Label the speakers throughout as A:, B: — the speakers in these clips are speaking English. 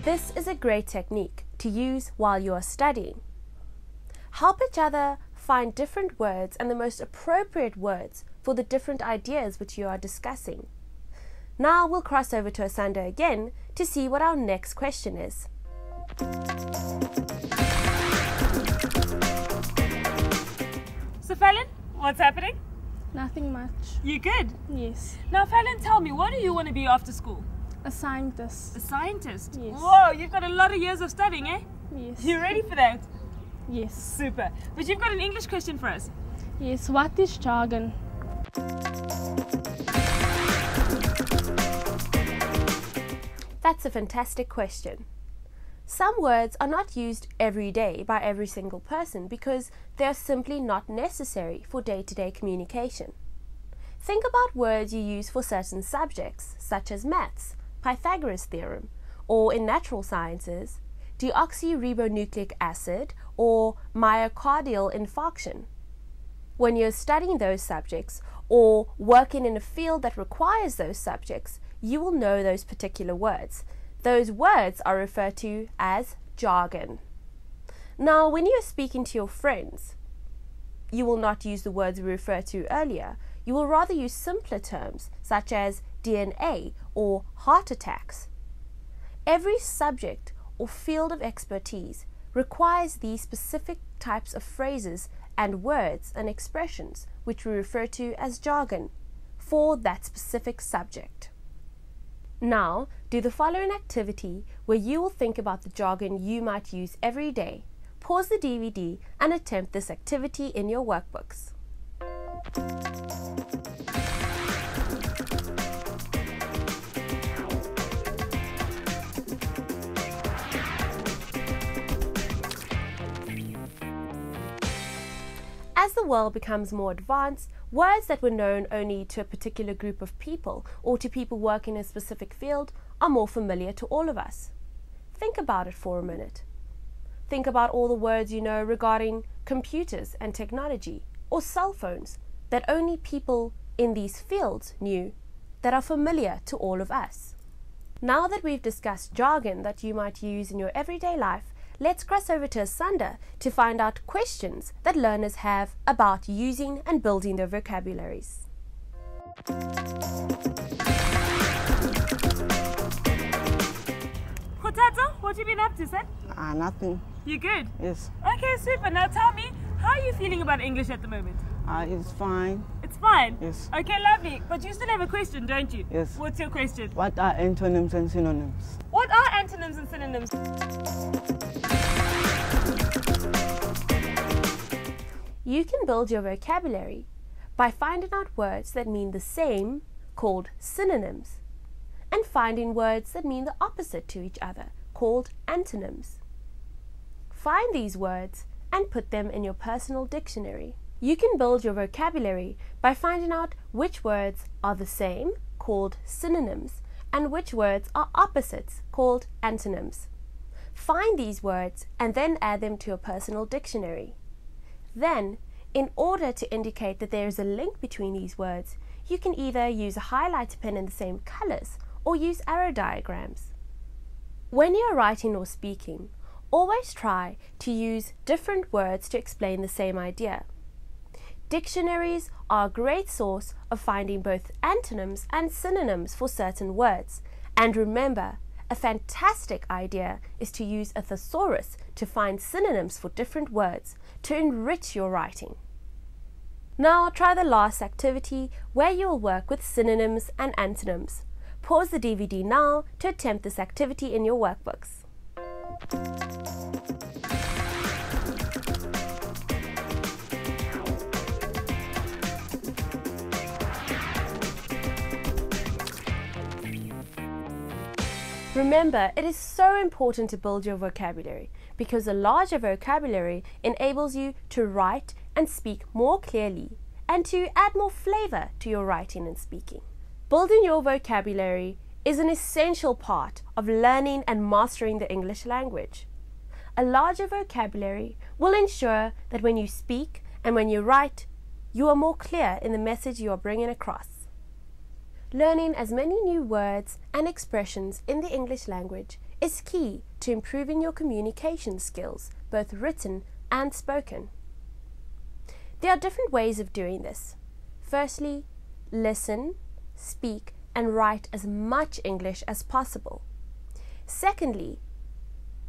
A: This is a great technique to use while you are studying. Help each other find different words and the most appropriate words for the different ideas which you are discussing. Now we'll cross over to Asanda again to see what our next question is.
B: So Fallon, what's happening?
C: Nothing much.
B: You good?
C: Yes.
B: Now Fallon, tell me, what do you want to be after school?
C: A scientist.
B: A scientist?
C: Yes.
B: Whoa, you've got a lot of years of studying, eh?
C: Yes.
B: You ready for that?
C: Yes.
B: Super. But you've got an English question for us.
C: Yes. What is jargon?
A: That's a fantastic question. Some words are not used every day by every single person because they are simply not necessary for day-to-day communication. Think about words you use for certain subjects, such as maths, Pythagoras theorem, or in natural sciences, deoxyribonucleic acid or myocardial infarction. When you're studying those subjects or working in a field that requires those subjects, you will know those particular words. Those words are referred to as jargon. Now, when you're speaking to your friends, you will not use the words we referred to earlier. You will rather use simpler terms such as DNA or heart attacks. Every subject or field of expertise requires these specific types of phrases and words and expressions which we refer to as jargon for that specific subject. Now, do the following activity where you will think about the jargon you might use every day. Pause the DVD and attempt this activity in your workbooks. As the world becomes more advanced, words that were known only to a particular group of people or to people working in a specific field are more familiar to all of us. Think about it for a minute. Think about all the words you know regarding computers and technology or cell phones that only people in these fields knew that are familiar to all of us. Now that we've discussed jargon that you might use in your everyday life, let's cross over to Asanda to find out questions that learners have about using and building their vocabularies.
B: Khotata, what have you been up to, son?
D: Nothing.
B: You good?
D: Yes.
B: Okay, super. Now tell me, how are you feeling about English at the moment?
D: It's fine.
B: It's fine?
D: Yes.
B: Okay, lovely. But you still have a question, don't you?
D: Yes.
B: What's your question?
D: What are antonyms and synonyms?
B: What are antonyms and synonyms?
A: You can build your vocabulary by finding out words that mean the same, called synonyms, and finding words that mean the opposite to each other, called antonyms. Find these words and put them in your personal dictionary. You can build your vocabulary by finding out which words are the same, called synonyms, and which words are opposites, called antonyms. Find these words and then add them to your personal dictionary. Then, in order to indicate that there is a link between these words, you can either use a highlighter pen in the same colors or use arrow diagrams. When you're writing or speaking, always try to use different words to explain the same idea. Dictionaries are a great source of finding both antonyms and synonyms for certain words. And remember, a fantastic idea is to use a thesaurus to find synonyms for different words to enrich your writing. Now try the last activity where you will work with synonyms and antonyms. Pause the DVD now to attempt this activity in your workbooks. Remember, it is so important to build your vocabulary because a larger vocabulary enables you to write and speak more clearly and to add more flavor to your writing and speaking. Building your vocabulary is an essential part of learning and mastering the English language. A larger vocabulary will ensure that when you speak and when you write, you are more clear in the message you are bringing across. Learning as many new words and expressions in the English language is key to improving your communication skills, both written and spoken. There are different ways of doing this. Firstly, listen, speak, and write as much English as possible. Secondly,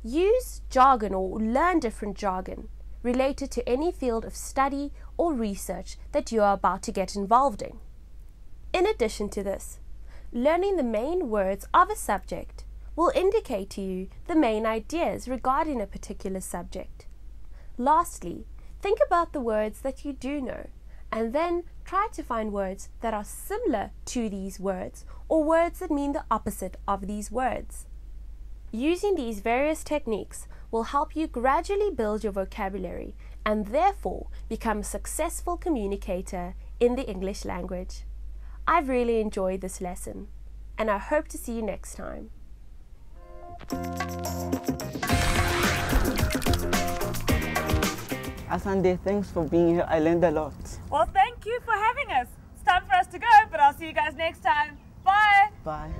A: use jargon or learn different jargon related to any field of study or research that you are about to get involved in. In addition to this, learning the main words of a subject will indicate to you the main ideas regarding a particular subject. Lastly, think about the words that you do know, and then try to find words that are similar to these words or words that mean the opposite of these words. Using these various techniques will help you gradually build your vocabulary and therefore become a successful communicator in the English language. I've really enjoyed this lesson, and I hope to see you next time.
D: Asante, thanks for being here. I learned a lot.
B: Well, thank you for having us. It's time for us to go, but I'll see you guys next time. Bye.
D: Bye.